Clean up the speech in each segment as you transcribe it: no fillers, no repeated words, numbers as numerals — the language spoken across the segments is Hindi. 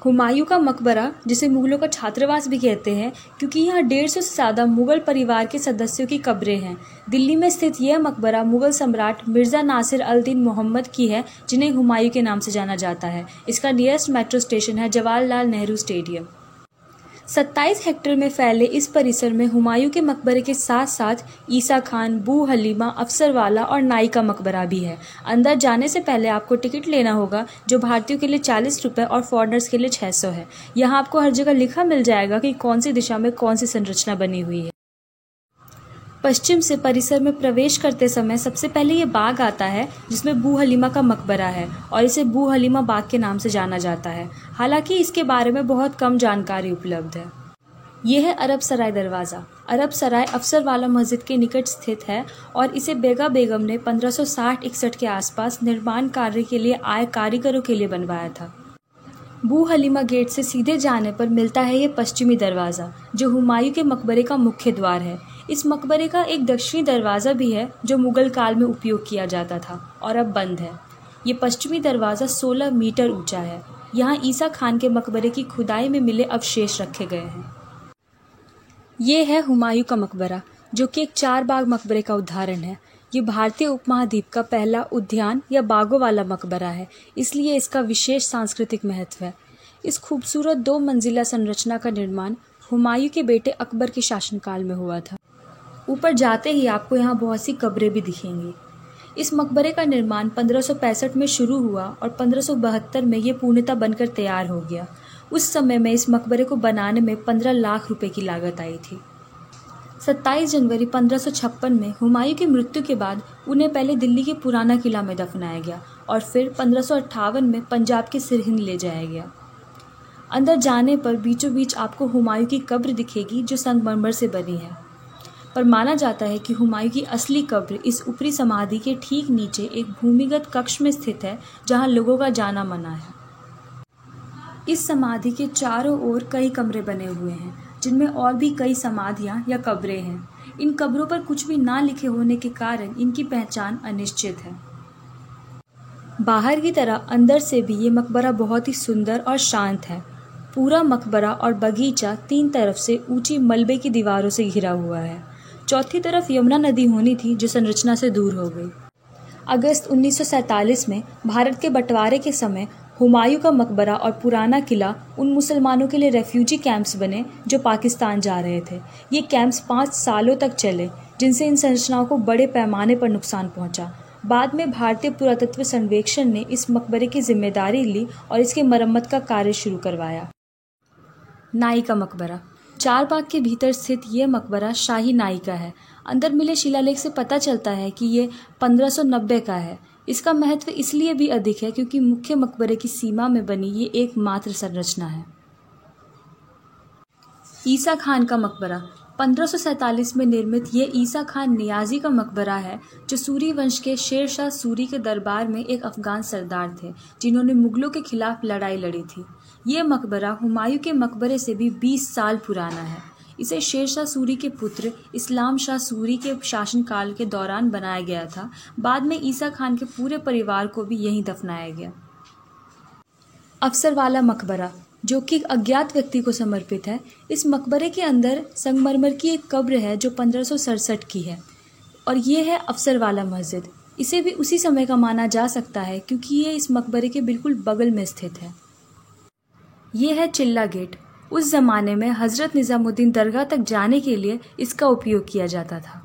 हुमायूं का मकबरा, जिसे मुगलों का छात्रावास भी कहते हैं, क्योंकि यहाँ 150 से ज़्यादा मुगल परिवार के सदस्यों की कब्रें हैं। दिल्ली में स्थित यह मकबरा मुगल सम्राट मिर्ज़ा नासिर अल दीन मोहम्मद की है, जिन्हें हुमायूं के नाम से जाना जाता है। इसका नियरेस्ट मेट्रो स्टेशन है जवाहरलाल नेहरू स्टेडियम। 27 हेक्टेयर में फैले इस परिसर में हुमायूं के मकबरे के साथ साथ ईसा खान, बू हलीमा, अफसरवाला और नाई का मकबरा भी है। अंदर जाने से पहले आपको टिकट लेना होगा, जो भारतीयों के लिए 40 रुपये और फॉरेनर्स के लिए 600 है। यहाँ आपको हर जगह लिखा मिल जाएगा कि कौन सी दिशा में कौन सी संरचना बनी हुई है। पश्चिम से परिसर में प्रवेश करते समय सबसे पहले ये बाग आता है, जिसमें बू हलीमा का मकबरा है और इसे बू हलीमा बाग के नाम से जाना जाता है। हालांकि इसके बारे में बहुत कम जानकारी उपलब्ध है। यह है अरब सराय दरवाज़ा। अरब सराय अफसरवाला मस्जिद के निकट स्थित है और इसे बेगा बेगम ने 1560-61 के आसपास निर्माण कार्य के लिए आए कारीगरों के लिए बनवाया था। बू हलीमा गेट से सीधे जाने पर मिलता है ये पश्चिमी दरवाज़ा, जो हुमायूं के मकबरे का मुख्य द्वार है। इस मकबरे का एक दक्षिणी दरवाज़ा भी है, जो मुगल काल में उपयोग किया जाता था और अब बंद है। ये पश्चिमी दरवाज़ा 16 मीटर ऊंचा है। यहाँ ईसा खान के मकबरे की खुदाई में मिले अवशेष रखे गए हैं। ये है हुमायूं का मकबरा, जो कि एक 4 बाग मकबरे का उदाहरण है। ये भारतीय उपमहाद्वीप का पहला उद्यान या बागों वाला मकबरा है, इसलिए इसका विशेष सांस्कृतिक महत्व है। इस खूबसूरत 2 मंजिला संरचना का निर्माण हुमायूं के बेटे अकबर के शासनकाल में हुआ था। ऊपर जाते ही आपको यहाँ बहुत सी कब्रें भी दिखेंगी। इस मकबरे का निर्माण 1565 में शुरू हुआ और 1572 में ये पूर्णतः बनकर तैयार हो गया। उस समय में इस मकबरे को बनाने में 15 लाख रुपए की लागत आई थी। 27 जनवरी 1556 में हुमायूं की मृत्यु के बाद उन्हें पहले दिल्ली के पुराना किला में दफनाया गया और फिर 1558 में पंजाब के सिरहिंद ले जाया गया। अंदर जाने पर बीचों बीच आपको हुमायूं की कब्र दिखेगी, जो संगमरमर से बनी है। पर माना जाता है कि हुमायूं की असली कब्र इस ऊपरी समाधि के ठीक नीचे एक भूमिगत कक्ष में स्थित है, जहां लोगों का जाना मना है। इस समाधि के चारों ओर कई कमरे बने हुए हैं, जिनमें और भी कई समाधियां या कब्रें हैं। इन कब्रों पर कुछ भी ना लिखे होने के कारण इनकी पहचान अनिश्चित है। बाहर की तरह अंदर से भी ये मकबरा बहुत ही सुंदर और शांत है। पूरा मकबरा और बगीचा 3 तरफ से ऊंची मलबे की दीवारों से घिरा हुआ है। चौथी तरफ यमुना नदी होनी थी, जो संरचना से दूर हो गई। अगस्त 1947 में भारत के बंटवारे के समय हुमायूं का मकबरा और पुराना किला उन मुसलमानों के लिए रेफ्यूजी कैंप्स बने, जो पाकिस्तान जा रहे थे। ये कैंप्स 5 सालों तक चले, जिनसे इन संरचनाओं को बड़े पैमाने पर नुकसान पहुंचा। बाद में भारतीय पुरातत्व सर्वेक्षण ने इस मकबरे की जिम्मेदारी ली और इसकी मरम्मत का कार्य शुरू करवाया। नाई का मकबरा। 4 बाग के भीतर स्थित यह मकबरा शाही नाई का है। अंदर मिले शिलालेख से पता चलता है कि ये 1590 का है। इसका महत्व इसलिए भी अधिक है क्योंकि मुख्य मकबरे की सीमा में बनी ये एकमात्र संरचना है। ईसा खान का मकबरा। 1547 में निर्मित ये ईसा खान नियाजी का मकबरा है, जो सूरी वंश के शेर शाह सूरी के दरबार में एक अफगान सरदार थे, जिन्होंने मुगलों के खिलाफ लड़ाई लड़ी थी। ये मकबरा हुमायूं के मकबरे से भी 20 साल पुराना है। इसे शेर शाह सूरी के पुत्र इस्लाम शाह सूरी के शासनकाल के दौरान बनाया गया था। बाद में ईसा खान के पूरे परिवार को भी यहीं दफनाया गया। अफसरवाला मकबरा, जो कि एक अज्ञात व्यक्ति को समर्पित है। इस मकबरे के अंदर संगमरमर की एक कब्र है, जो 1567 की है, और ये है अफसरवाला मस्जिद। इसे भी उसी समय का माना जा सकता है, क्योंकि ये इस मकबरे के बिल्कुल बगल में स्थित है। ये है चिल्ला गेट। उस जमाने में हजरत निजामुद्दीन दरगाह तक जाने के लिए इसका उपयोग किया जाता था।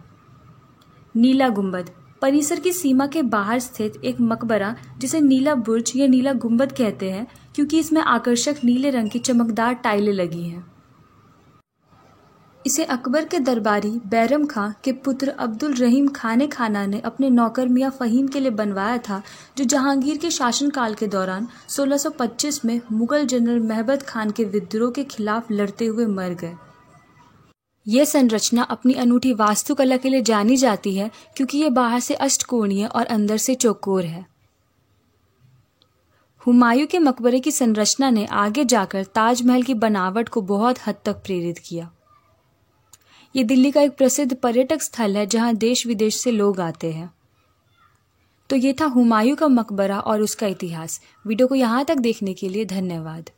नीला गुंबद। परिसर की सीमा के बाहर स्थित एक मकबरा, जिसे नीला बुर्ज या नीला गुंबद कहते हैं, क्योंकि इसमें आकर्षक नीले रंग की चमकदार टाइलें लगी हैं। इसे अकबर के दरबारी बैरम खां के पुत्र अब्दुल रहीम खान खाना ने अपने नौकर मियां फ़हीम के लिए बनवाया था, जो जहांगीर के शासनकाल के दौरान 1625 में मुगल जनरल महबत खान के विद्रोह के खिलाफ लड़ते हुए मर गए। यह संरचना अपनी अनूठी वास्तुकला के लिए जानी जाती है, क्योंकि ये बाहर से अष्टकोणीय और अंदर से चौकोर है। हुमायूं के मकबरे की संरचना ने आगे जाकर ताजमहल की बनावट को बहुत हद तक प्रेरित किया। ये दिल्ली का एक प्रसिद्ध पर्यटक स्थल है, जहां देश विदेश से लोग आते हैं। तो ये था हुमायूं का मकबरा और उसका इतिहास। वीडियो को यहाँ तक देखने के लिए धन्यवाद।